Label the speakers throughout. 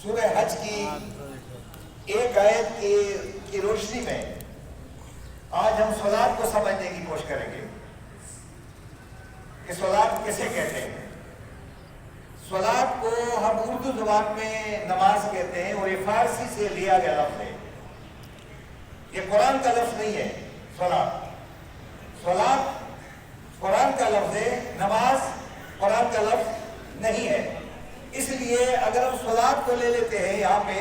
Speaker 1: سورہ حج کی ایک آیت کی روشنی میں آج ہم صلاۃ کو سمجھنے کی کوشش کریں گے کہ صلاۃ کسے کہتے ہیں۔ صلاۃ کو ہم اردو زبان میں نماز کہتے ہیں اور یہ فارسی سے لیا گیا لفظ ہے، یہ قرآن کا لفظ نہیں ہے۔ صلاۃ قرآن کا لفظ ہے، نماز قرآن کا لفظ نہیں ہے۔ اس لیے اگر ہم صلاۃ کو لے لیتے ہیں یہاں پہ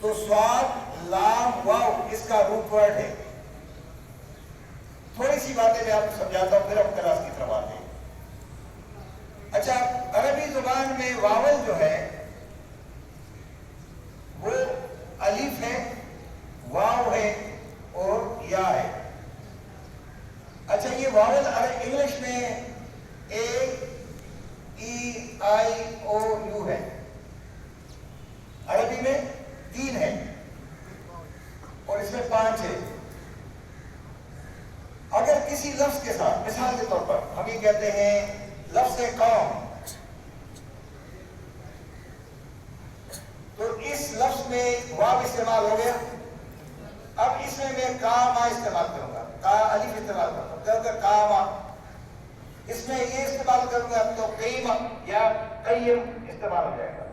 Speaker 1: تو صاد لام واو اس کا روٹ ورڈ ہے۔ تھوڑی سی باتیں میں آپ کو سمجھاتا ہوں، پھر ہم کلاس کی طرف آتے ہیں۔ اچھا، عربی زبان میں واول جو ہے وہ الف ہے، واو ہے اور یا ہے۔ اچھا، یہ واول انگلش میں اے ای آئی او یو ہے، عربی میں 3 ہے اور اس میں 5 ہے۔ اگر کسی لفظ کے ساتھ، مثال کے طور پر ہم یہ کہتے ہیں لفظ قوم، تو اس لفظ میں واو استعمال ہو گیا۔ اب اس میں کاما استعمال کروں گا، کا الف استعمال کروں گا، کاما۔ اس میں یہ استعمال کروں گا تو قیم یا قیم استعمال ہو جائے گا۔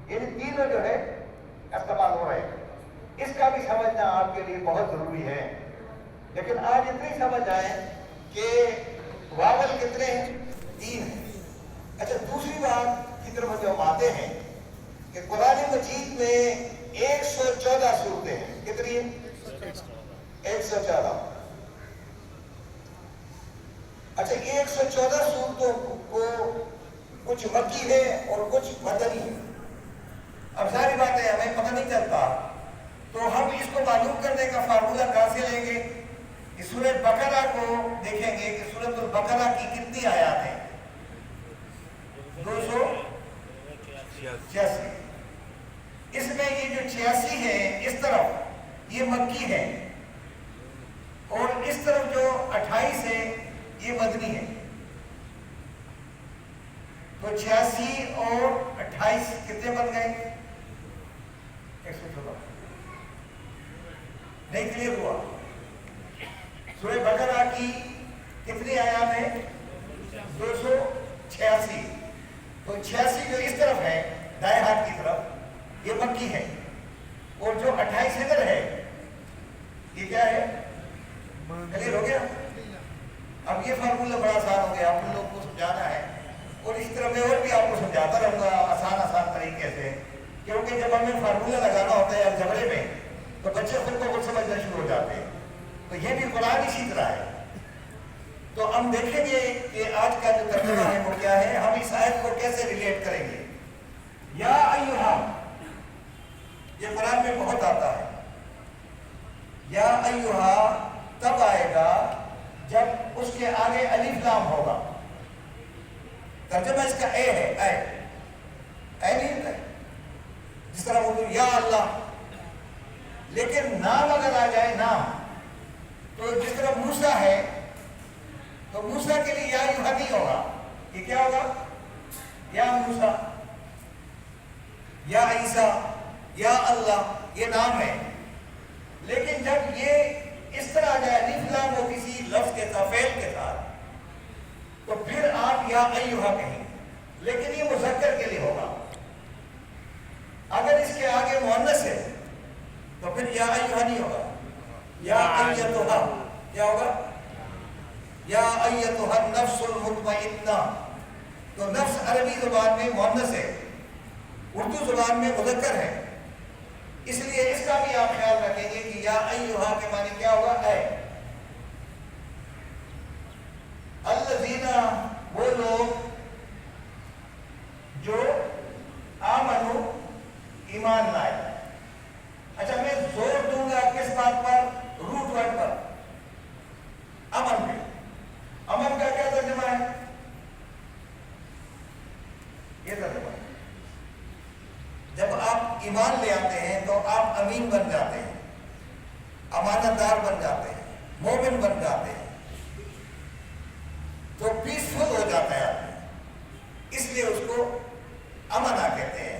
Speaker 1: یعنی تینوں جو ہے استعمال ہو رہے ہیں۔ اس کا بھی سمجھنا آپ کے لیے بہت ضروری ہے، لیکن آج اتنی سمجھ آئے کہ واول کتنے ہیں؟ 3 ہیں۔ اچھا، دوسری بات کی طرف جو ہم آتے ہیں کہ قرآن مجید میں 114 صورتیں ہیں۔ کتنی ہیں؟ 114۔ اچھا، 114 صورتوں کو کچھ مکی ہے اور کچھ مدنی ہے۔ اب ساری باتیں ہمیں پتہ نہیں چلتا تو ہم اس کو معلوم کرنے کا فارمولہ کہاں سے لیں گے؟ کہ سورۃ بقرہ کو دیکھیں گے کہ سورۃ البقرہ کی کتنی آیات ہیں؟ 286۔ اس میں یہ جو 86 ہے اس طرف یہ مکی ہے اور اس طرف جو 28 ہے یہ مدنی ہے۔ تو 86 اور 28 کتنے بن گئے؟ 114۔ نہیں کلیئر ہوا؟ سورہ بقرہ کی کتنی آیات ہیں؟ 286۔ تو 86 جو اس طرف ہے دائیں ہاتھ کی طرف یہ مکی ہے اور جو 28 ادھر ہے یہ کیا ہے؟ کلیئر ہو گیا؟ اب یہ فارمولہ بڑا آسان ہو گیا، آپ لوگوں کو سمجھانا ہے اور اس طرح میں اور بھی آپ کو سمجھاتا رہوں گا آسان طریقے سے، کیونکہ جب ہمیں فارمولہ لگانا ہوتا ہے الجبرے میں تو بچے خود کو خود سمجھنا شروع ہو جاتے ہیں۔ تو یہ بھی قرآن اسی طرح ہے۔ تو ہم دیکھیں گے کہ آج کا جو ترجمہ ہے وہ کیا ہے، ہم اس آیت کو کیسے ریلیٹ کریں گے۔ یا ایھا، یہ قرآن میں بہت آتا ہے۔ یا ایھا تب آئے گا جب اس کے آگے الف لام ہوگا۔ ترجمہ اس کا اے ہے، اے نہیں ہے، جس طرح اردو یا اللہ، لیکن نام اگر آ جائے نام، تو جس طرح موسیٰ ہے تو موسیٰ کے لیے یا ایھا نہیں ہوگا، یہ کیا ہوگا؟ یا موسیٰ، یا عیسیٰ، یا اللہ، یہ نام ہے۔ لیکن جب یہ اس طرح آ جائے الف لام ہو کسی لفظ کے ساتھ، فعل کے ساتھ، تو پھر آپ یا ایھا کہیں، لیکن یہ مذکر کے لیے ہوگا۔ اگر اس کے آگے مؤنث ہے تو پھر یا ایھا نہیں ہوگا، یا ایتھا کیا ہوگا؟ یا ایتھا النفس المطمئنہ۔ تو نفس عربی زبان میں مؤنث ہے، اردو زبان میں مذکر ہے، اس لیے اس کا بھی آپ خیال رکھیں گے کہ یا ایھا کے معنی کیا ہوگا؟ اے۔ الذین، وہ لوگ جو آمنو، ایمان لائے۔ اچھا، میں زور دوں گا کس بات پر؟ روٹ ورڈ پر، امن پہ۔ امن کا کیا ترجمہ ہے؟ یہ ترجمہ ہے، جب آپ ایمان لے آتے ہیں تو آپ امین بن جاتے ہیں، امانت دار بن جاتے ہیں، مومن بن جاتے ہیں، تو پیسفل ہو جاتا ہے آدمی، اس لیے اس کو امنا کہتے ہیں۔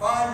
Speaker 1: 5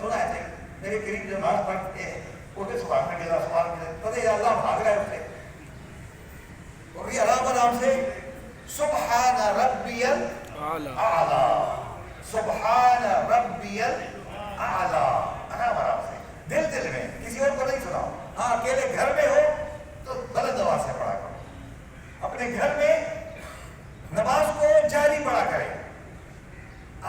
Speaker 1: سنا ہے میرے قریب جو نماز پڑھتے ہیں وہ بھی سبحان اللہ سبحان اللہ، پتہ ہے اللہ بھاگ رہا ہے اس سے، اور بھی آرام سے سبحان ربی الاعلی، سبحان ربی الاعلی، آرام سے دل میں، کسی اور کو نہیں سناؤ۔ ہاں اکیلے گھر میں ہو تو بلند آواز سے پڑھا کرو، اپنے گھر میں نماز کو جاری پڑھا کریں،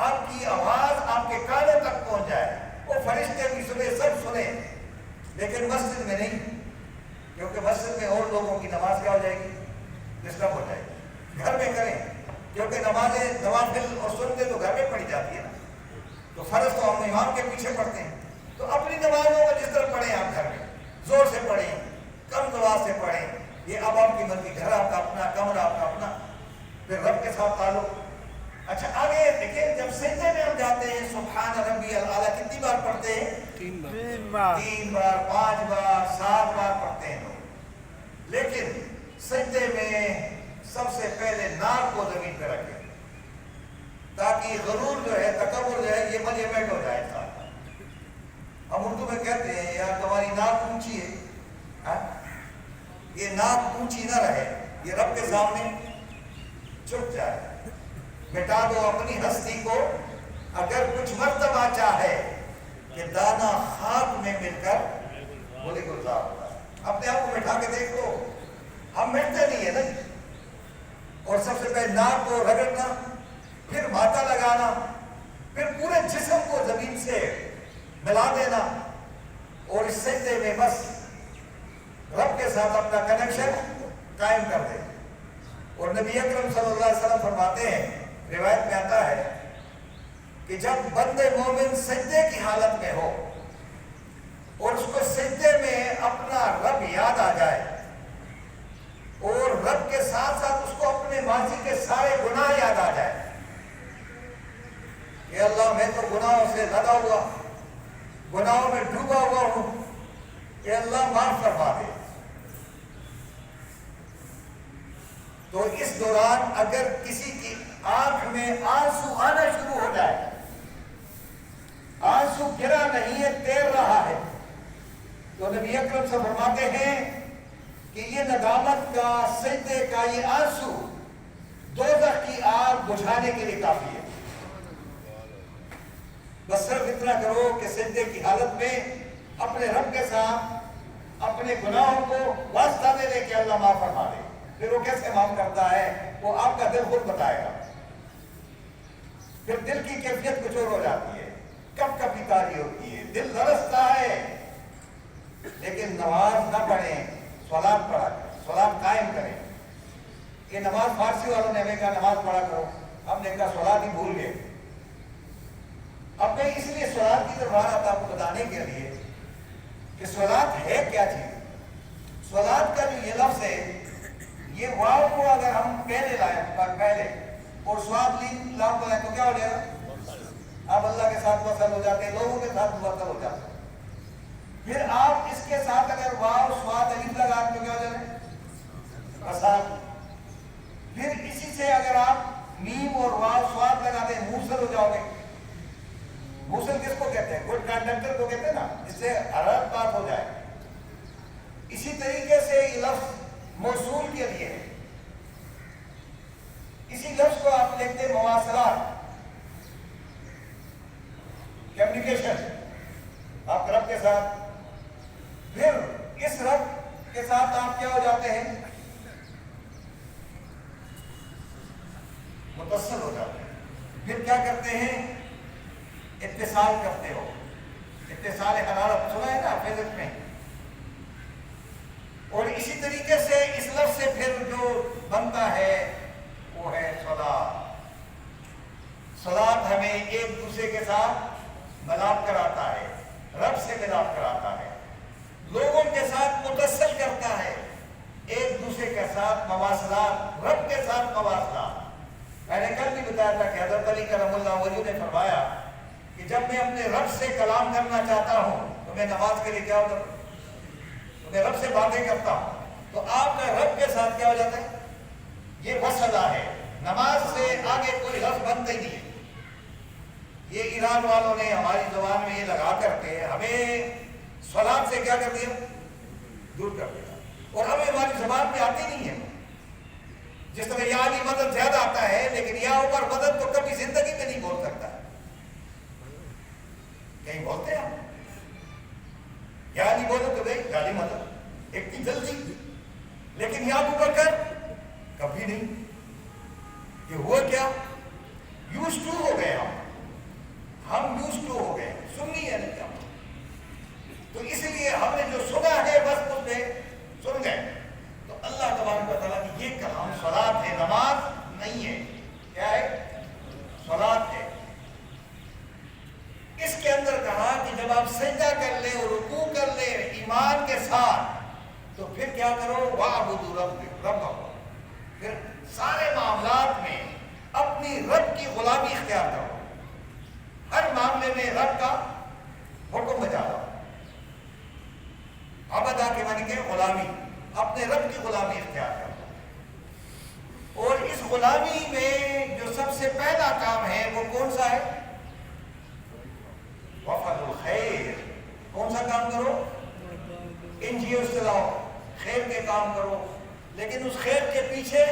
Speaker 1: آپ کی آواز آپ کے کانوں تک پہنچ جائے، وہ فرشتے بھی سنے، سب سنے، لیکن مسجد میں نہیں، کیونکہ مسجد میں اور لوگوں کی نماز کیا ہو جائے گی، ڈسٹرب ہو جائے گی۔ گھر میں کریں، کیونکہ نوافل اور سنتیں تو گھر میں پڑھی جاتی ہے نا، تو فرض تو ہم امام کے پیچھے پڑھتے ہیں، تو اپنی نمازوں کو جس طرح پڑھیں آپ گھر میں، زور سے پڑھیں، کم آواز سے پڑھیں، یہ اب آپ کی مرضی، گھر آپ کا اپنا، کمرہ آپ کا اپنا، پھر رب کے ساتھ تعلق۔ اچھا آگے دیکھیں، جب سجدے میں ہم جاتے ہیں سبحان ربی الاعلیٰ کتنی بار پڑھتے ہیں؟ 3 بار، 5 بار، 7 بار پڑھتے ہیں لوگ، لیکن سجدے میں سب سے پہلے ناک کو زمین پہ رکھیں تاکہ غرور جو ہے، تکبر جو ہے، یہ مجمٹ ہو جائے انسان۔ ہم اردو میں کہتے ہیں یار تمہاری ناک اونچی ہے، یہ ناک اونچی نہ رہے، یہ رب کے سامنے چھپ جائے، مٹا دو اپنی ہستی کو، اگر کچھ مرتبہ چاہے کہ دانا خاک میں مل کر بولے گلزار ہوتا ہے، اپنے آپ کو مٹا کے دیکھ لو، ہم مٹتے نہیں ہیں نا۔ اور سب سے پہلے ناک کو رگڑنا، پھر ماتھا لگانا، پھر پورے جسم کو زمین سے ملا دینا، اور اس سجدے میں بس رب کے ساتھ اپنا کنیکشن قائم کر دیں۔ اور نبی اکرم صلی اللہ علیہ وسلم فرماتے ہیں، روایت میں آتا ہے کہ جب بندے مومن سجدے کی حالت میں ہو اور اس کو سجدے میں اپنا رب یاد آ جائے، اور رب کے ساتھ ساتھ اس کو اپنے ماضی کے سارے گناہ یاد آ جائے کہ اللہ میں تو گناہوں سے لدا ہوا، گناہوں میں ڈوبا ہوا ہوں، کہ اللہ معاف فرما دے، تو اس دوران اگر کسی کی آنکھ میں آنسو آنا شروع ہو جائے، آنسو گرا نہیں ہے، تیر رہا ہے، تو نبی اکرم سے فرماتے ہیں کہ یہ ندامت کا، سجدے کا یہ آنسو دوزخ کی آگ بجھانے کے لیے کافی ہے۔ بس صرف اتنا کرو کہ سجدے کی حالت میں اپنے رب کے ساتھ اپنے گناہوں کو واسطہ دے دے کہ اللہ معاف فرما دے۔ پھر وہ کیسے معاف کرتا ہے وہ آپ کا دل خود بتائے گا، پھر دل کی کیفیت کچھ اور ہو جاتی ہے، کب کبھی تاری ہوتی ہے، دل لرزتا ہے، لیکن نماز نہ پڑھیں، صلاۃ پڑھا کریں، صلاۃ قائم کریں۔ یہ نماز فارسی والوں نے ہمیں کہا نماز پڑھا کرو، ہم نے کہا صلاۃ ہی بھول گئے۔ اب میں اس لیے صلاۃ کی طرف آ رہا تھا آپ کو بتانے کے لیے کہ صلاۃ ہے کیا چیز۔ صلاۃ کا جو یہ لفظ ہے، یہ واو کو اگر ہم پہلے لائیں پہلے اور سواد لام کو لائیں تو کیا ہو جائے گا؟ آپ اللہ کے ساتھ وصل ہو جاتے ہیں، لوگوں کے ساتھ وصل ہو جاتے ہیں۔ پھر آپ اس کے ساتھ اگر واو سواد الف لگا تو کیا ہو جائے گا؟ وصال۔ پھر اسی سے اگر آپ میم اور واو سواد لگاتے ہیں موصل ہو جاؤ گے۔ موصل کس کو کہتے ہیں؟ گڈ کنڈکٹر کو کہتے ہیں نا، اس سے حرارت بات ہو جائے۔ اسی طریقے سے یہ لفظ موصول کے لیے ہے، اسی لفظ کو آپ لکھتے ہیں مواصلات، کمیونیکیشن آپ رب کے ساتھ، پھر اس رب کے ساتھ آپ کیا ہو جاتے ہیں؟ متصل ہو جاتے ہیں۔ پھر کیا کرتے ہیں؟ اتصال کرتے ہو، اتصال حرارت سنا ہے نا فزکس میں۔ اور اسی طریقے سے اس لفظ سے پھر جو بنتا ہے وہ ہے صلاۃ۔ صلاۃ ہمیں ایک دوسرے کے ساتھ ملاپ کراتا ہے، رب سے ملاپ کراتا ہے، لوگوں کے ساتھ متصل کرتا ہے، ایک دوسرے کے ساتھ مواصلات، رب کے ساتھ مواصلات۔ میں نے کل بھی بتایا تھا کہ حضرت علی کرم اللہ وجہ نے فرمایا کہ جب میں اپنے رب سے کلام کرنا چاہتا ہوں تو میں نماز کے لیے کیا ہوتا ہوں؟ میں رب سے باتیں کرتا ہوں، تو آپ کا رب کے ساتھ کیا ہو جاتا ہے؟ یہ وصلہ ہے۔ نماز سے آگے کوئی لفظ بنتا ہی نہیں ہے، یہ ایران والوں نے ہماری زبان میں یہ لگا کر کے ہمیں صلات سے کیا کر دیا؟ دور کر دیا، اور ہمیں ہماری زبان میں آتی نہیں ہے. جس طرح یا علی مدد زیادہ آتا ہے، لیکن یا عمر مدد تو کبھی زندگی میں نہیں بول سکتا. کہیں بولتے ہیں ہم یا علی بولو تو بھائی یا علی مدد اتنی جلدی، لیکن یا ابو بکر کبھی نہیں. یہ ہوا کیا؟ یوز ٹو ہو گئے ہم یوز ٹو ہو گئے، سننی ہے نہیں کیا. تو اس لیے ہم نے جو سنا ہے بس اس میں سن گئے. تو اللہ تبارک و تعالیٰ کی یہ کلام صلاۃ ہے، نماز نہیں ہے. کیا ہے؟ صلاۃ ہے. اس کے اندر کہا کہ جب آپ سجدہ کر لیں اور رکوع کر لیں ایمان کے ساتھ، تو پھر کیا کرو؟ وَاعْبُدُوا رَبَّكُمْ. پھر سارے معاملات میں اپنی رب کی غلامی اختیار کرو. ہر معاملے میں رب کا حکم بجا لاؤ. عبادہ کے معنی کہ غلامی، اپنے رب کی غلامی اختیار کرو. اور اس غلامی میں جو سب سے پہلا کام ہے وہ کون سا ہے؟ وفعل الخیر. کون سا کام کرو؟ ان جی اوز چلاؤ، خیر کے کام کرو. لیکن اس خیر کے پیچھے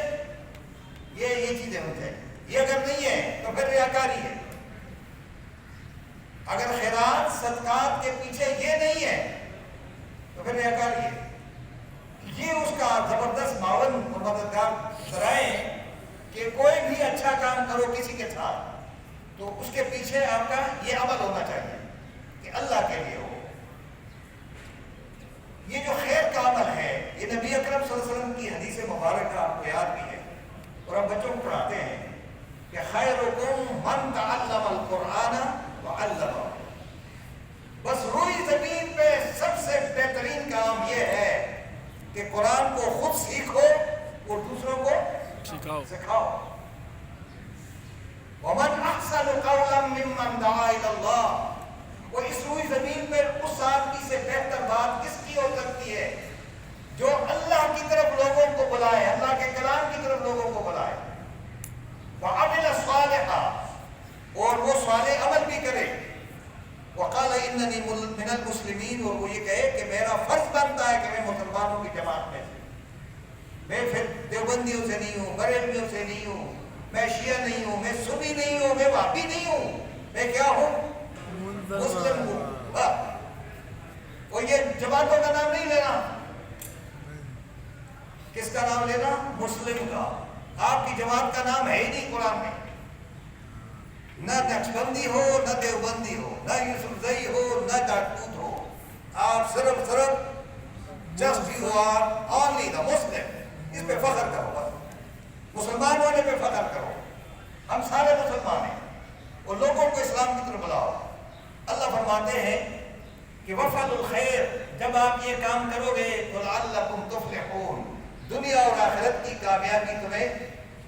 Speaker 1: یہ چیزیں ہوتی ہیں. یہ اگر نہیں ہے تو پھر ریاکاری ہے. اگر خیرات صدقات کے پیچھے یہ نہیں ہے تو پھر ریاکاری ہے. یہ اس کا زبردست معاون اور مددگار ذرائع کہ کوئی بھی اچھا کام کرو کسی کے ساتھ تو اس کے پیچھے آپ کا یہ عمل ہونا چاہیے کہ اللہ کے لیے ہو. یہ جو خیر کا عمل ہے یہ نبی اکرم صلی اللہ علیہ وسلم کی حدیث مبارکہ آپ کو یاد بھی ہے، اور ہم بچوں کو پڑھاتے ہیں کہ خیرکم من تعلم القرآن وعلمہ. بس روئی زمین پہ سب سے بہترین کام یہ ہے کہ قرآن کو خود سیکھو اور دوسروں کو سکھاؤ. ومن احسن قولا ممن دعا الی اللہ. وہ اس روئی زمین پہ اس آدمی سے بہتر بات کس کی ہو سکتی ہے جو اللہ کی طرف لوگوں کو بلائے، اللہ کے کلام کی طرف لوگوں کو بلائے. وعمل صالحا، اور وہ صالح عمل بھی کرے. وقال اننی من المسلمین، اور وہ یہ کہے کہ میرا فرض بنتا ہے کہ میں مسلمانوں کی جماعت میں میں پھر دیوبندیوں سے نہیں ہوں، بریلویوں سے نہیں ہوں، میں شیعہ نہیں ہوں، میں سنی نہیں ہوں، میں وہابی نہیں ہوں، میں کیا ہوں؟ مسلم ہوں. اور یہ جماعتوں کا نام نہیں لینا. کس کا نام لینا؟ مسلم کا. آپ کی جماعت کا نام ہے ہی نہیں قرآن میں. نہ نقشبندی ہو، نہ دیوبندی ہو، نہ یوسف زئی ہو، نہ جاٹوت ہو. آپ صرف just you are only the Muslim. اس پہ فخر کرو. بس مسلمان ہونے پہ فخر کرو. ہم سارے مسلمان ہیں اور لوگوں کو اسلام کی طرف بلاؤ. اللہ فرماتے ہیں کہ وفعل الخیر، جب آپ یہ کام کرو گے تو لعلکم تفلحون، دنیا اور آخرت کی کامیابی تمہیں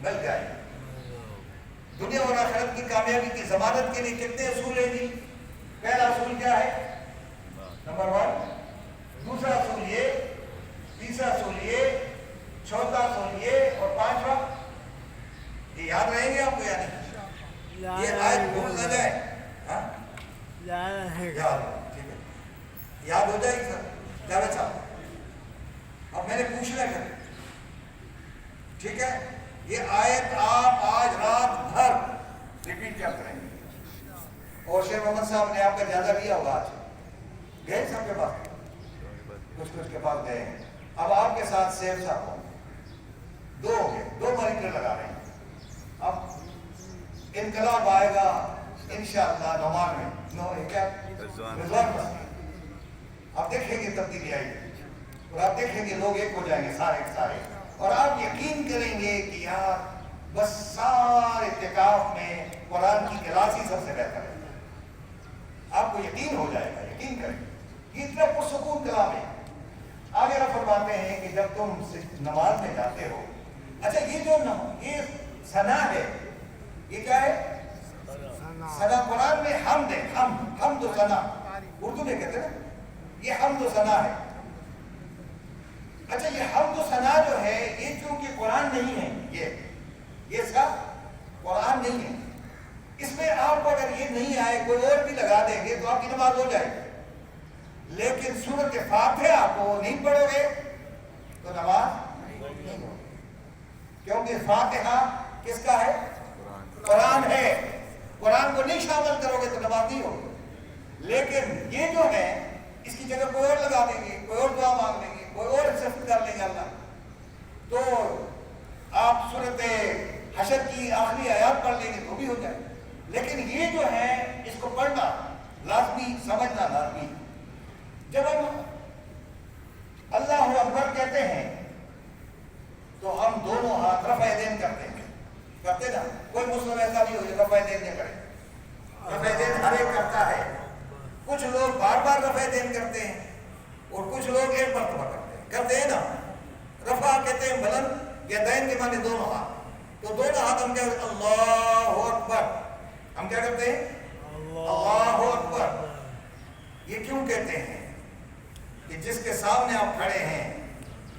Speaker 1: مل جائے گی. دنیا اور آخرت کی کامیابی کی ضمانت کے لیے کتنے اصول ہیں جی؟ پہلا اصول کیا ہے؟ نمبر 1. دوسرا اصول یہ، تیسرا اصول یہ، چوتھا اصول یہ، اور پانچواں یہ یاد رہیں گے آپ کو یا نہیں؟ یہ آیت بھول نہ جائے. ہاں یاد ٹھیک ہے، یاد ہو جائے گی سر. جاوید صاحب اب میں نے پوچھنا ہے، ٹھیک ہے؟ یہ آیت آپ آج رات بھر ریپیٹ کیا کریں گے. اور شیخ محمد صاحب نے آپ کا جائزہ لیا ہوگا. آج گئے سب کے پاس، کچھ کے پاس گئے ہیں. اب آپ کے ساتھ سیف صاحب ہوں، 2 ہو گئے، 2 مانیٹر لگا رہے ہیں. اب انقلاب آئے گا انشاءاللہ نعمان میں، رضوان مسئلہ. آپ دیکھیں گے تبدیلی آئے گی اور آپ دیکھیں گے لوگ ایک ہو جائیں گے سارے. اور آپ یقین کریں گے کہ یار بس سارے اعتکاف میں قرآن کی کلاس ہی سب سے بہتر ہے. آپ کو یقین ہو جائے گا، یقین کریں گے. یہ اتنا پرسکون کلام ہے. آگے آپ فرماتے ہیں کہ جب تم نماز میں جاتے ہو، اچھا یہ جو یہ ثنا ہے، یہ کیا ہے؟ ثنا. قرآن میں حمد ہے، حمد و ثنا اردو میں کہتے ہیں نا، یہ حمد و ثنا ہے. اچھا یہ حمد و ثنا جو ہے یہ چونکہ قرآن نہیں ہے، یہ اس کا قرآن نہیں ہے. اس میں آپ کو اگر یہ نہیں آئے کوئی اور بھی لگا دیں گے تو آپ کی نماز ہو جائے گی، لیکن سورۃ فاتحہ کو نہیں پڑھو گے تو نماز نہیں ہوگی، کیونکہ فاتحہ کس کا ہے؟ قرآن ہے، قرآن کو نہیں شامل کرو گے تو نماز نہیں ہوگی۔ لیکن یہ جو ہے اس کی جگہ کوئی اور لگا دیں گے، کوئی اور دعا مانگ لیں گے، کوئی اور صرف کر لیں گے اللہ، تو آپ سورۃ حشر کی آخری آیات پڑھ لیں گے تو بھی ہو جائے۔ لیکن یہ جو ہے اس کو پڑھنا لازمی، سمجھنا لازمی۔ جب ہم اللہ اکبر کہتے ہیں تو ہم دونوں ہاتھ رفع یدین کرتے ہیں، کرتے نا؟ کوئی مسلم ایسا نہیں ہو جو رفع یدین نہ کرے، رفع یدین ہر ایک کرتا ہے۔ کچھ لوگ بار بار رفع یدین کرتے ہیں اور کچھ لوگ ایک مرتبہ کرتے ہیں نا۔ رفع کہتے ہیں بلند، یدین کے معنی دونوں ہاتھ، تو دونوں ہاتھ ہم کیا کرتے ہیں؟ اللہ اکبر، ہم کیا کرتے ہیں؟ اللہ اکبر۔ یہ کیوں کہتے ہیں؟ کہ جس کے سامنے آپ کھڑے ہیں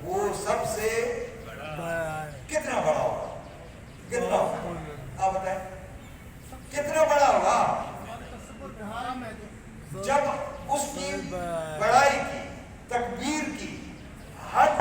Speaker 1: وہ سب سے کتنا بڑا ہوگا؟ کتنا ہوگا آپ بتائیں، کتنا بڑا ہوگا؟ جب اس کی بڑائی کی، تکبیر کی حد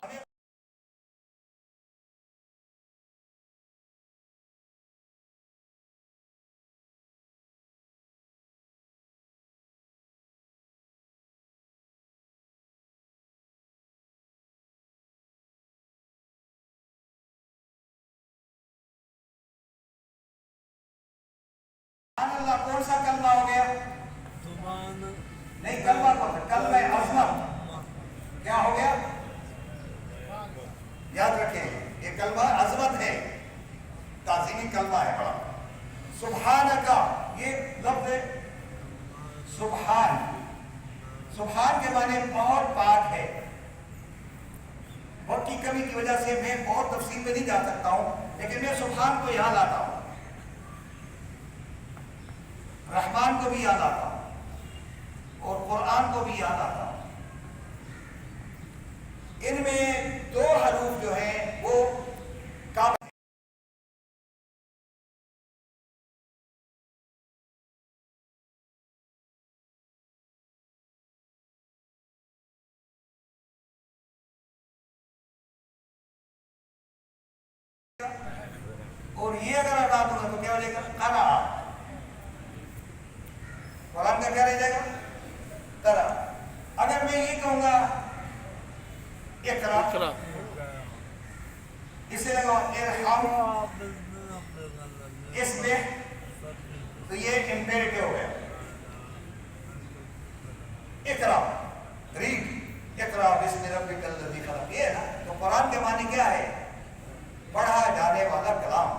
Speaker 1: اللہ کون سا کلمہ ہو گیا؟ نہیں، کلمہ کون سا؟ کلمہ عظمت کیا ہو گیا؟ یاد رکھیں یہ کلمہ عظمت ہے، تعظیمی کلمہ ہے بڑا۔ سبحانکا، یہ لفظ ہے سبحان، سبحان کے معنی بہت پاک ہے۔ وقت کی کمی کی وجہ سے میں بہت تفصیل میں نہیں جا سکتا ہوں، لیکن میں سبحان کو یاد لاتا ہوں، رحمان کو بھی یاد آتا ہوں اور قرآن کو بھی یاد آتا ہوں۔ ان میں دو حروف جو ہیں وہ کام اور یہ اگر ہٹا دوں گا تو کیا ہو جائے گا؟ قرأ۔ قرآن کا کیا رہ جائے گا؟ قرأ۔ اگر میں یہ کہوں گا اقرأ، اسے لگاؤ ارحم، اس میں تو یہ امپیریٹو ہو گیا، اقرأ، ریڈ، اقرأ بسم ربک الذی خلق، یہ ہے نا۔ تو قرآن کے معنی کیا ہے؟ پڑھا جانے والا کلام۔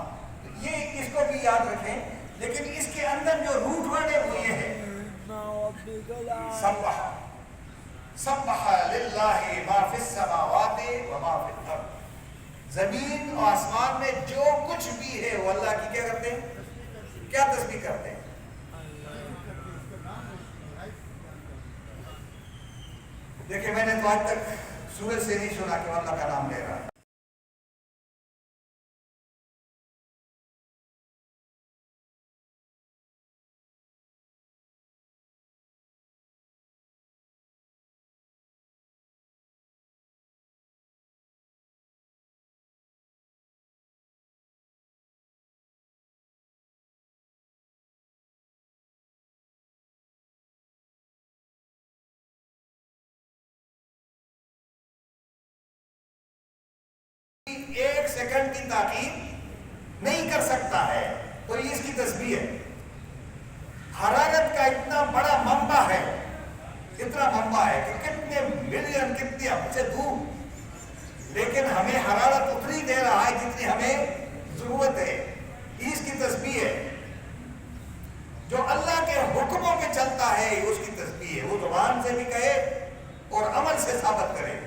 Speaker 1: یہ اس کو بھی یاد رکھیں، لیکن اس کے اندر جو روٹ ورڈ ہے وہ یہ ہے سبح، سبح للہ ما فی السماوات و ما فی الارض، زمین و آسمان میں جو کچھ بھی ہے وہ اللہ کی کیا کرتے ہیں؟ کیا تسبیح کرتے ہیں؟ دیکھیں میں نے تو آج تک سورج سے نہیں سنا کہ اللہ کا نام لے رہا ہے۔ ایک سیکنڈ کی تاکید نہیں کر سکتا ہے، تو یہ اس کی تسبیح ہے۔ حرارت کا اتنا بڑا منبع ہے، اتنا منبع ہے کہ کتنے ملین، کتنے ہم سے دور، لیکن ہمیں حرارت اتنی دے رہا ہے جتنی ہمیں ضرورت ہے۔ یہ اس کی تسبیح ہے۔ جو اللہ کے حکموں پہ چلتا ہے یہ اس کی تسبیح ہے، وہ زبان سے بھی کہے اور عمل سے ثابت کرے۔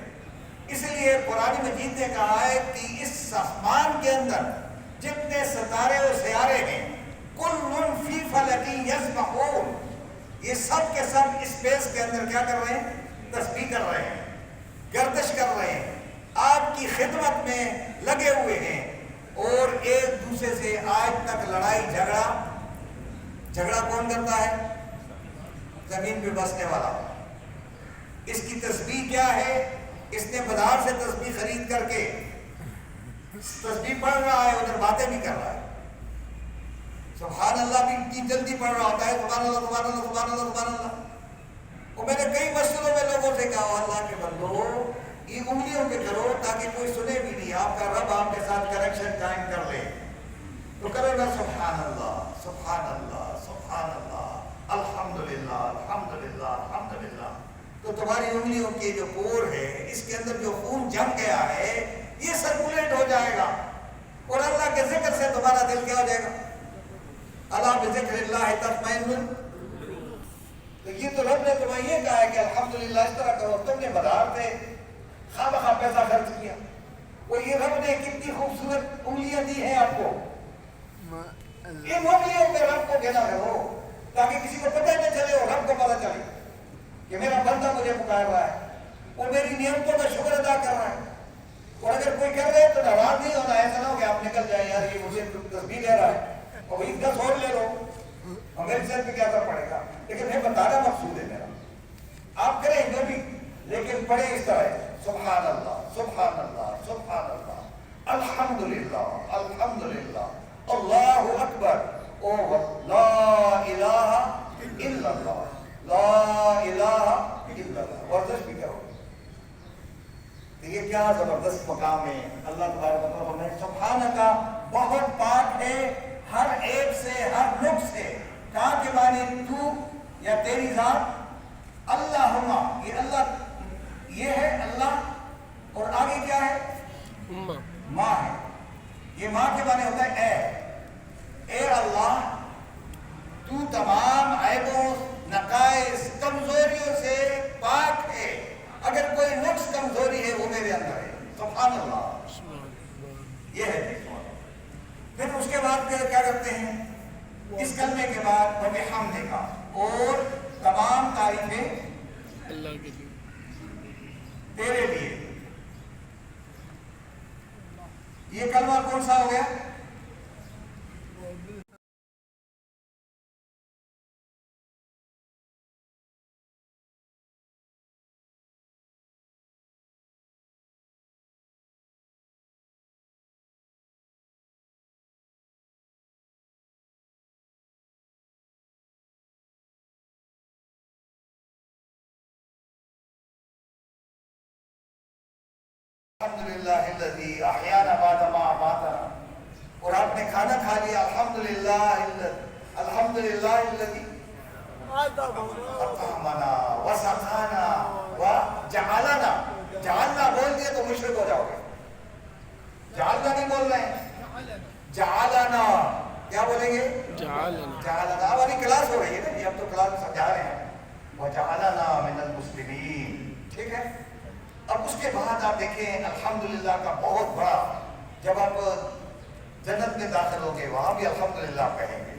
Speaker 1: اس لیے قرآن مجید نے کہا ہے کہ اس آسمان کے اندر جتنے ستارے و سیارے ہیں، کل فی فلک یسبحون، یہ سب کے سب اسپیس کے اندر کیا کر رہے ہیں؟ تسبیح کر رہے ہیں، گردش کر رہے ہیں، آپ کی خدمت میں لگے ہوئے ہیں، اور ایک دوسرے سے آج تک لڑائی جھگڑا جھگڑا کون کرتا ہے؟ زمین پہ بسنے والا۔ اس کی تسبیح کیا ہے؟ اس نے بازار سے تسبیح خرید کر کے تسبیح پڑھ رہا ہے، ادھر باتیں بھی کر رہا ہے، سبحان اللہ بھی اتنی جلدی پڑھ رہا ہوتا ہے، سبحان اللہ سبحان اللہ سبحان اللہ سبحان اللہ۔ اور میں نے کئی مسجدوں میں لوگوں سے کہا اللہ کے بندو یہ انگلیوں پہ کرو تاکہ کوئی سنے بھی نہیں، آپ کا رب آپ کے ساتھ کنیکشن قائم کر لے، تو کرو نا سبحان اللہ سبحان اللہ سبحان اللہ الحمدللہ الحمدللہ الحمدللہ، تو تمہاری انگلیوں کے جو پور ہے اس کے اندر جو خون جم گیا ہے یہ سرکولیٹ ہو جائے گا، اور اللہ کے ذکر سے تمہارا دل کیا ہو جائے گا؟ اللہ بذکر اللہ تطمئن۔ تو یہ تو رب نے تمہیں یہ کہا ہے کہ الحمدللہ اس طرح کرو، تم نے بازار سے خواہ بخواہ پیسہ خرچ کیا، وہ یہ رب نے کتنی خوبصورت انگلیاں دی ہیں آپ کو، ان انگلیوں پہ رب کو گنا کرو تاکہ کسی کو پتہ نہ چلے اور رب کو پتہ چلے کہ میرا بندہ مجھے پکار رہا ہے اور میری نعمتوں کا شکر ادا کر رہا ہے۔ اور اگر کوئی کر رہے تو ناراض نہیں ہونا، ایسا نہ ہو کہ آپ نکل جائیں یار یہ مجھے تسبیح دے رہا ہے اور وہی 10 اور لے لو، اور میرے سر پہ کیا اثر پڑے گا؟ لیکن میں بتانا مقصود ہے میرا، آپ کریں جو بھی، لیکن پڑھیں اس طرح ہے سبحان اللہ سبحان اللہ سبحان اللہ الحمدللہ الحمدللہ اللہ اکبر او لا الہ الا اللہ لا الہ الا اللہ، ورزش بھی کرو۔ یہ کیا زبردست مقام ہے، اللہ تبارک و تعالیٰ فرمائے سبحانہ کا بہت پاک ہے ہر عیب سے ہر نقص سے، کہاں کے معنی تو یا تیری ذات، اللہما یہ اللہ یہ ہے اللہ، اور آگے کیا ہے؟ ماں ہے، یہ ماں کے معنی ہوتا ہے اے اللہ تو تمام عیبوں نقائص کمزوریوں سے پاک ہے، اگر کوئی نقص کمزوری ہے وہ میرے اندر ہے، سبحان اللہ یہ ہے۔ پھر اس کے بعد کیا کرتے ہیں؟ اس کلمے کے بعد وبحمدہ کا، اور تمام تعریفیں اللہ کے لیے تیرے لیے۔ یہ کلمہ کون سا ہو گیا؟ الحمدللہ الذی احیانا بعد ما اماتنا، اور آپ نے کھانا کھا لیا الحمدللہ الذی اطعمنا وسقانا وجعلنا، جعلنا بول دیا تو مشرک ہو جاؤ گے، جعلنا نہیں بول رہے ہیں، جعلنا کیا بولیں گے؟ جعلنا۔ اب ابھی کلاس ہو رہی ہے نا، یہ اب تو کلاس میں سمجھا رہے ہیں وجعلنا من المسلمین، ٹھیک ہے۔ اب اس کے بعد آپ دیکھیں الحمدللہ کا بہت بڑا، جب آپ جنت میں داخل ہوگے وہاں بھی الحمدللہ کہیں گے،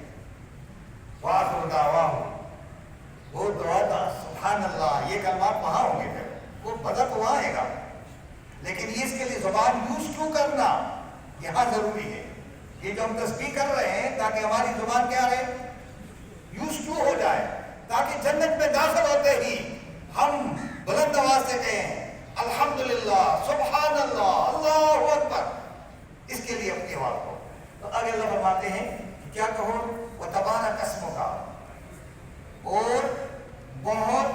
Speaker 1: وآخر دعواہم، وہ دعا تھا سبحان اللہ، یہ کلمات وہاں ہوں گے، پھر وہ بدت وہاں آئے گا، لیکن یہ اس کے لیے زبان یوز ٹو کرنا یہاں ضروری ہے۔ یہ جو ہم تسبیح کر رہے ہیں تاکہ ہماری زبان کیا رہے؟ یوز ٹو ہو جائے، تاکہ جنت میں داخل ہوتے ہی ہم بلند آواز سے کہیں الحمدللہ سبحان اللہ اللہ اکبر، اس کے لیے اپنی آواز کو۔ تو آگے اللہ فرماتے ہیں کیا کہو؟ وتبارک اسمک، اور بہت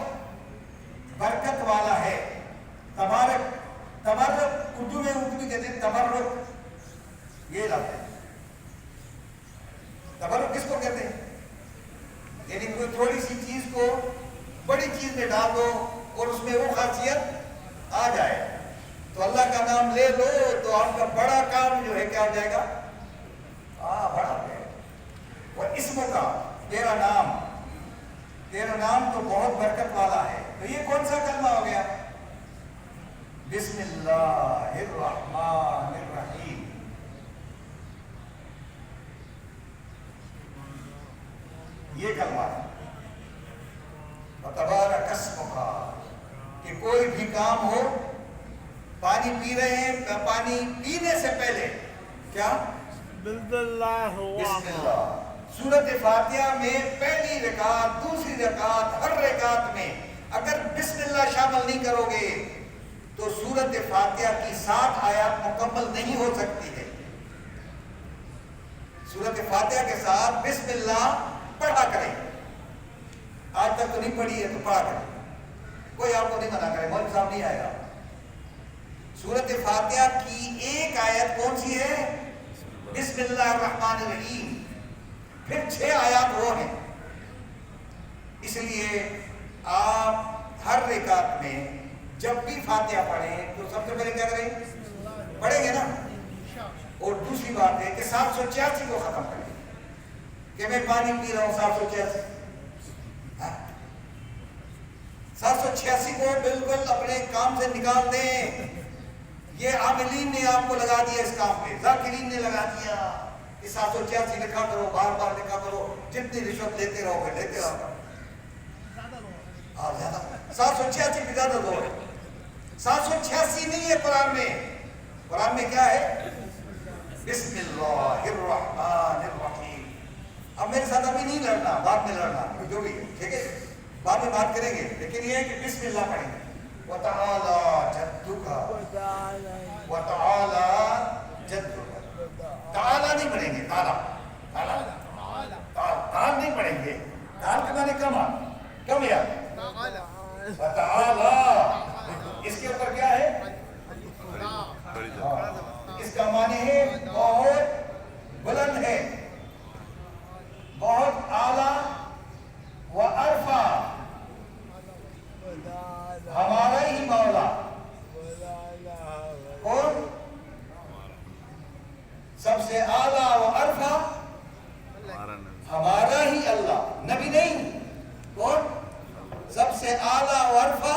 Speaker 1: برکت والا ہے، تبارک، تبرک اردو میں بھی کہتے ہیں تبرک، یہ لفظ ہے تبرک، کس کو کہتے ہیں؟ یعنی کوئی تھوڑی سی چیز کو بڑی چیز میں ڈال دو اور اس میں وہ خاصیت آ جائے، تو اللہ کا نام لے لو تو آپ کا بڑا کام جو ہے کیا ہو جائے گا؟ بڑا ہو جائے گا۔ وہ اسم کا، تیرا نام تو بہت برکت والا ہے، تو یہ کون سا کلمہ ہو گیا؟ بسم اللہ الرحمن الرحیم۔ یہ کلمہ ہے تبارک اسمک، کہ کوئی بھی کام ہو، پانی پی رہے ہیں، پانی پینے سے پہلے کیا؟ بسم اللہ، سورت فاتحہ میں پہلی رکعت، دوسری رکعت، ہر رکعت میں اگر بسم اللہ شامل نہیں کرو گے تو سورت فاتحہ کی 7 آیات مکمل نہیں ہو سکتی ہے۔ سورت فاتحہ کے ساتھ بسم اللہ پڑھا کریں، آج تک تو نہیں پڑھی ہے تو پڑھا کریں، کوئی آپ کو نہیں منع کرے، مولوی صاحب نہیں آئے گا۔ سورت فاتحہ کی ایک آیت کون سی ہے؟ بسم اللہ الرحمن الرحیم، پھر 6 آیات وہ ہیں۔ اس لیے آپ ہر رکعت میں جب بھی فاتحہ پڑھیں تو سب سے پہلے کیا کریں؟ پڑھیں گے نا۔ اور دوسری بات ہے کہ 786 کو ختم کریں، کہ میں پانی پی رہا ہوں 786، 786 کو بالکل اپنے کام سے نکال دیں۔ یہ عاملین نے آپ کو لگا دیا اس کام پہ، ذاکرین نے لگا دیا کہ 786 لکھا کرو، بار بار لکھا کرو، جتنی رشوت لیتے رہو گے لیتے رہو گے۔ 786 بھی زیادہ دور ہے، 786 نہیں ہے قرآن میں۔ قرآن میں کیا ہے؟ بسم اللہ الرحمن الرحیم۔ اب میرے ساتھ ابھی نہیں لڑنا، بعد میں لڑنا، جو بھی ہے ٹھیک ہے، بعد میں بات کریں گے، لیکن یہ ہے کہ بسم اللہ پڑھیں گے۔ وَتَعَالَى جَدُّكَ وَتَعَالَى جَدُّكَ، تعالیٰ نہیں پڑھیں گے، تعالیٰ نہیں پڑھیں گے، تعالیٰ کے معنی کم یا وَتَعَالَى، اس کے اوپر کیا ہے؟ اس کا معنی ہے بہت بلند ہے، بہت اعلیٰ و عرفہ، ہمارا ہی مولا کون؟ سب سے اعلیٰ و عرفہ ہمارا ہی اللہ، نبی نہیں، کون؟ سب سے اعلیٰ و عرفہ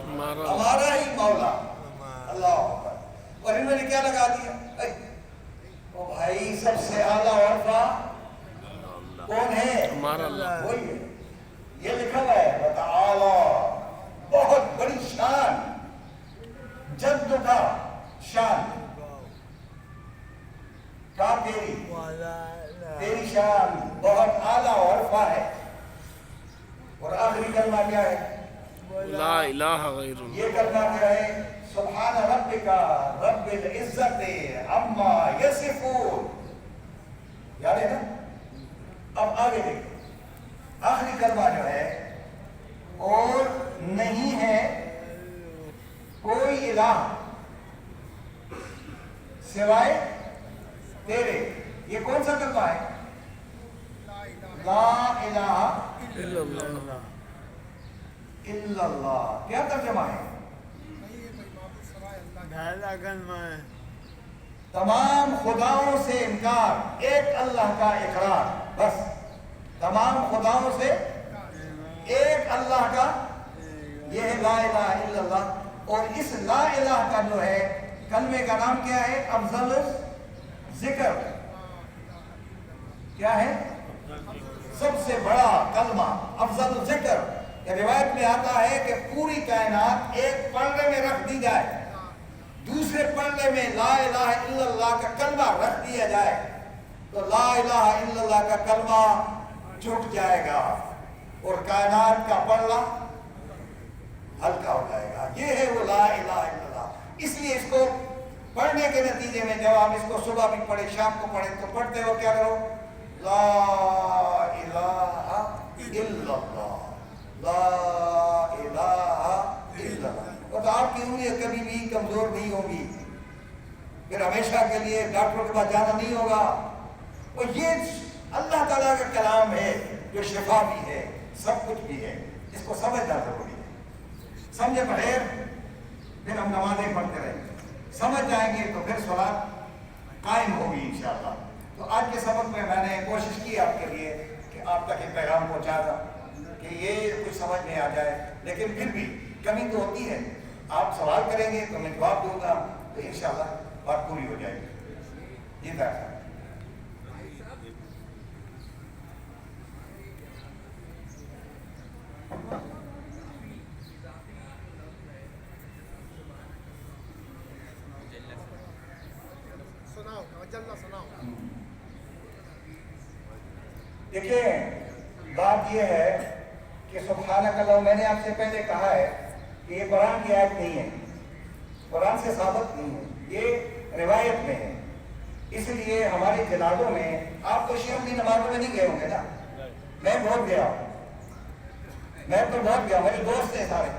Speaker 1: ہمارا ہی مولا، اللہ اکبر۔ اور انہوں نے کیا لگا دیا؟ او بھائی سب سے اعلیٰ و عرفہ کون ہے؟ ہمارا اللہ، وہی ہے، یہ لکھا ہوا ہے وَتَعَالَى، بہت بڑی شان، جد کا شان، کہا تیری شان بہت اعلیٰ و عرفہ ہے۔ اور آخری کلمہ کیا ہے؟ لا الہ غیر اللہ، یہ کلمہ کیا ہے؟ سبحان ربک رب العزت عما یصفون، یاد ہے نا؟ اب آگے دیکھیں، آخری کلمہ جو ہے، اور نہیں ہے کوئی الہ سوائے تیرے، یہ کون سا کلمہ ہے؟ لا الہ الا اللہ، کیا ترجمہ ہے؟ تمام خداؤں سے انکار، ایک اللہ کا اقرار، بس تمام خداؤں سے ایک اللہ کا، یہ ہے لا الہ الا اللہ۔ اور اس لا الہ کا جو ہے کلمے کا نام کیا ہے؟ افضل ذکر، کیا ہے؟ سب سے بڑا کلمہ، افضل ذکر۔ روایت میں آتا ہے کہ پوری کائنات ایک پلڑے میں رکھ دی جائے، دوسرے پلڑے میں لا الہ الا اللہ کا کلمہ رکھ دیا جائے تو لا الہ الا اللہ کا کلمہ جھک جائے گا اور کائنات کا پلڑا ہلکا ہو جائے گا۔ یہ ہے وہ لا الہ الا اللہ۔ اس لیے اس کو پڑھنے کے نتیجے میں جب آپ اس کو صبح بھی پڑھیں شام کو پڑھیں تو پڑھتے ہو کیا کرو؟ لا الہ الا اللہ، لا الہ الا اللہ۔ اور آپ کی انگلیاں کبھی بھی کمزور نہیں ہوگی، پھر ہمیشہ کے لیے ڈاکٹر کے پاس جانا نہیں ہوگا۔ اور یہ اللہ تعالیٰ کا کلام ہے جو شفا بھی ہے، سب کچھ بھی ہے، اس کو سمجھنا ضروری ہے۔ سمجھے بغیر پھر ہم نمازیں پڑھتے رہیں گے، سمجھ جائیں گے تو پھر صلاۃ قائم ہوگی انشاءاللہ۔ تو آج کے سبق میں میں نے کوشش کی آپ کے لیے کہ آپ تک یہ پیغام پہنچا تھا کہ یہ کچھ سمجھ میں آ جائے، لیکن پھر بھی کمی تو ہوتی ہے۔ آپ سوال کریں گے تو میں جواب دوں گا تو انشاءاللہ بات پوری ہو جائے گی۔ جی تھا دیکھیں بات یہ ہے کہ سبحانک اللہ، میں نے آپ سے پہلے کہا ہے کہ یہ قرآن کی آیت نہیں ہے، قرآن سے ثابت نہیں ہے، یہ روایت میں ہے۔ اس لیے ہمارے جنازوں میں، آپ تو شیعوں کی نمازوں میں نہیں گئے ہوں گے نا، میں بہت گیا ہوں، میں تو بہت گیا، میرے دوست ہیں سارے،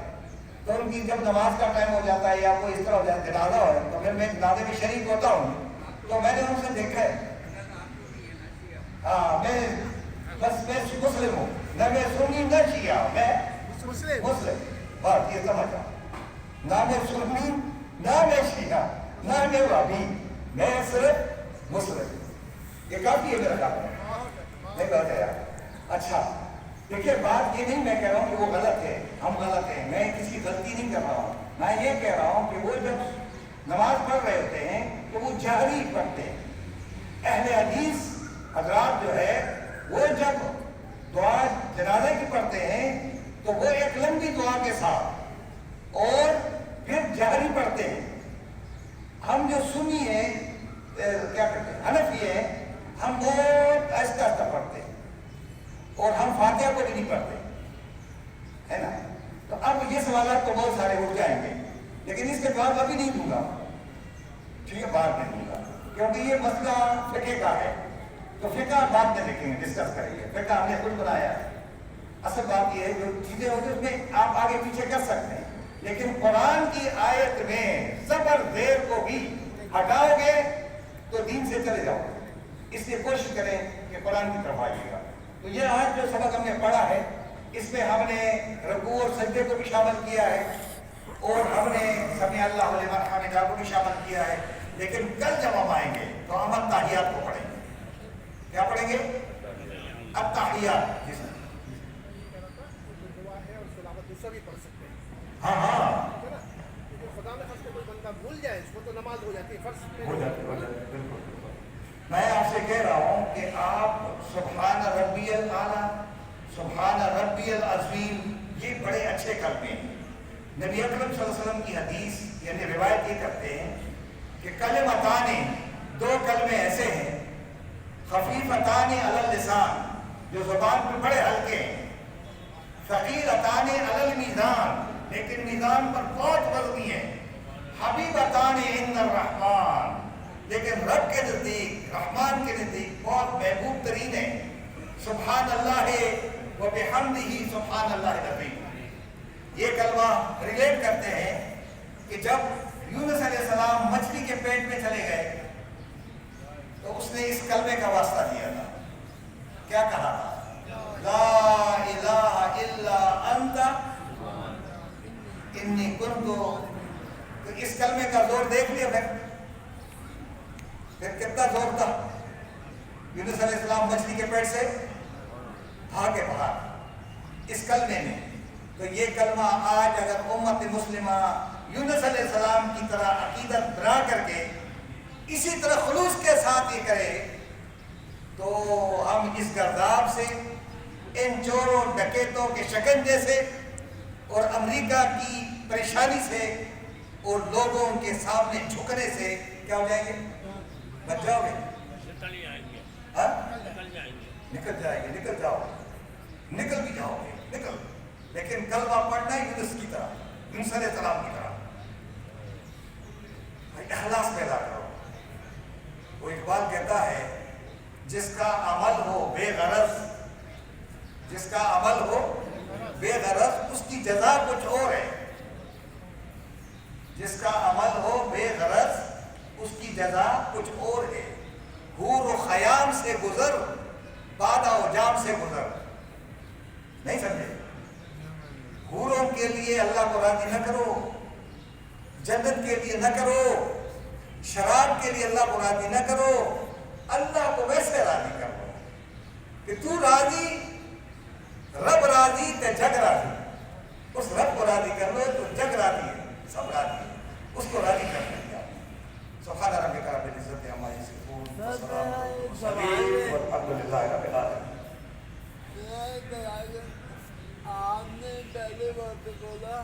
Speaker 1: تو ان کی جب نماز کا ٹائم ہو جاتا ہے یا کوئی اس طرح ہو جاتا ہے جنازہ ہو تو پھر میں جنازے میں شریک ہوتا ہوں، تو میں نے ان سے دیکھا ہے، ہاں میں بس میں مسلم ہوں، نہ میں سنی نہ شیعہ، میں مسلم، بات یہ سمجھا، نہ میں سنی نہ میں شیعہ نہ میں وہابی، میں صرف مسلم، یہ کافی ہے میرا کام نہیں بات ہے یار۔ اچھا دیکھیے بات یہ نہیں میں کہہ رہا ہوں کہ وہ غلط ہے، ہم غلط ہیں، میں کسی کی غلطی نہیں کر رہا ہوں، میں یہ کہہ رہا ہوں کہ وہ جب نماز پڑھ رہے ہوتے ہیں تو وہ جہری پڑھتے ہیں۔ اہل حدیث حضرات جو ہے وہ جب دعا جنازے کی پڑھتے ہیں تو وہ ایک لمبی دعا کے ساتھ اور پھر جہری پڑھتے ہیں۔ ہم جو سنی ہیں کیا کرتے ہیں، حنفی ہیں، ہم بہت آہستہ آہستہ پڑھتے ہیں اور ہم فاتحہ کو بھی نہیں پڑھتے، ہے نا۔ تو اب یہ سوالات تو بہت سارے اٹھ جائیں گے، لیکن اس کے جواب ابھی نہیں دوں گا، ٹھیک ہے، بعد میں دوں گا، کیونکہ یہ مسئلہ فقہ کا ہے، تو فقہ بعد میں دیکھیں گے، ڈسکس کریں گے، فقہ ہم نے خود بنایا ہے۔ اصل بات یہ ہے جو چیزیں ہوتی ہیں اس میں آپ آگے پیچھے کر سکتے ہیں، لیکن قرآن کی آیت میں زبر زیر کو بھی ہٹاؤ گے تو دین سے چلے جاؤ گے، اس لیے کوشش کریں کہ قرآن کی طرف آئیے گا۔ تو یہ آج جو سبق ہم نے پڑھا ہے اس میں ہم نے رکوع اور سجدے کو بھی شامل کیا ہے اور ہم نے سمیع اللہ لمن حمدہ کو بھی شامل کیا ہے، لیکن کل جب ہم آئیں گے تو ہم التحیات کو پڑھیں گے۔ کیا پڑھیں گے؟ التحیات، جس ہاں ہاں
Speaker 2: خدا میں فرض کوئی بندہ بھول جائے اس کو تو نماز ہو جاتی ہے، فرض
Speaker 1: ہو جاتی ہے، بالکل۔ میں آپ سے کہہ رہا ہوں کہ آپ سبحان ربی الاعلیٰ، سبحان ربی العظیم، یہ بڑے اچھے کلمے ہیں۔ نبی اکرم صلی اللہ علیہ وسلم کی حدیث یعنی روایت یہ کرتے ہیں کہ کلمتان، دو کلمے ایسے ہیں، خفیفتان علی اللسان، جو زبان پہ بڑے ہلکے ہیں، ثقیلتان علی المیزان، لیکن میزان پر بہت وزنی ہے، حبیبتان عند الرحمن، لیکن رب کے نزدیک، رحمان کے نزدیک بہت محبوب ترین ہے، سبحان اللہ و بحمدہ سبحان اللہ العظیم۔ یہ کلمہ ریلیٹ کرتے ہیں کہ جب یونس علیہ السلام مچھلی کے پیٹ میں چلے گئے تو اس نے اس کلمے کا واسطہ دیا تھا، کیا کہا تھا؟ لا الہ الا انت انی کنت، تو اس کلمے کا زور دیکھ لیا پھر کتنا زور تھا، یونس علیہ السلام مچھلی کے پیٹ سے بھاگے باہر اس کلمے میں۔ تو یہ کلمہ آج اگر امت مسلمہ یونس علیہ السلام کی طرح عقیدت بنا کر کے اسی طرح خلوص کے ساتھ یہ کرے تو ہم اس گرداب سے، ان چوروں ڈکیتوں کے شکنجے سے اور امریکہ کی پریشانی سے اور لوگوں کے سامنے جھکنے سے کیا ہو جائیں گے؟ بچ جاؤ گے، نکل جائیں گے، نکل جاؤ، نکل بھی جاؤ گے، نکل، لیکن کلمہ پڑھنا یونس کی طرح، یونس علیہ السلام کی طرح اخلاص پیدا کرو۔ وہ اقبال کہتا ہے جس کا عمل ہو بے غرض، جس کا عمل ہو بے غرض اس کی جزا کچھ اور ہے، جس کا عمل ہو بے غرض اس کی جزا کچھ اور ہے، حور و خیام سے گزر بادہ و جام سے گزر، نہیں سمجھے؟ حوروں کے لیے اللہ کو راضی نہ کرو، جنت کے لیے نہ کرو، شراب کے لیے اللہ کو راضی نہ کرو، اللہ کو ویسے راضی کرو کہ تو راضی، رب راضی تے جگ راضی، اس رب کو راضی کر لو تو جگ راضی ہے، سب راضی ہے، اس کو راضی کر لیں۔ سبحان ربک رب العزت عما یصفون وسلام علی المرسلین والحمد للہ رب العالمین۔
Speaker 2: آپ نے پہلے بات بولا